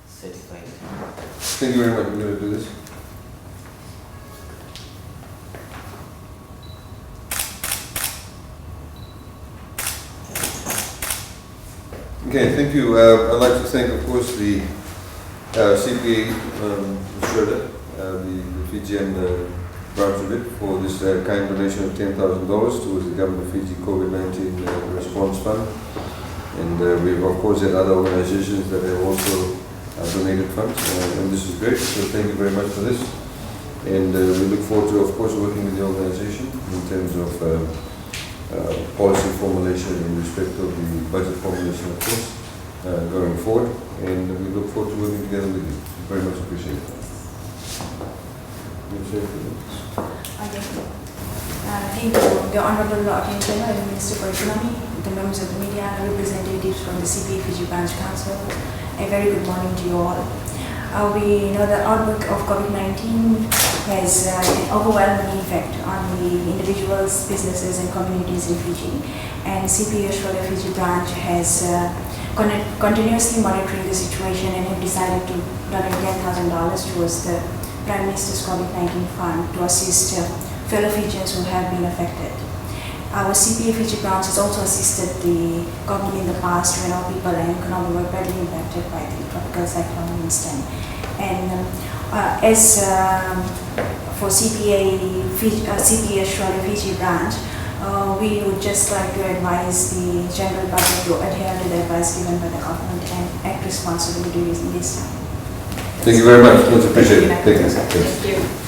Certified. Thank you very much. We're going to do this. Okay, thank you. I'd like to thank, of course, the CPA, Schroeder, the Fijian branch of it, for this kind donation of $10,000 towards the Government of Fiji COVID-19 Response Fund. And we've, of course, had other organizations that have also donated funds, and this is great, so thank you very much for this. And we look forward to, of course, working with the organization in terms of policy formulation in respect of the budget formulation, of course, going forward. And we look forward to working together with you. Very much appreciate it. Thank you, the Honorable Attorney-General and Minister for Economy, the members of the media, representatives from the CPA Fiji Branch Council. A very good morning to you all. We know the outbreak of COVID-19 has an overwhelming effect on the individuals, businesses and communities in Fiji, and CPA Fiji Branch has continuously monitoring the situation and have decided to donate $10,000 towards the Prime Minister's COVID-19 Fund to assist fellow Fijians who have been affected. Our CPA Fiji branch has also assisted the government in the past when our people and economy were badly impacted by the tropical cyclone Winston. And as for CPA Fiji branch, we would just like to advise the general public to adhere to the advice given by the government and act responsibly during this time. Thank you very much. Much appreciated. Thank you. Thank you.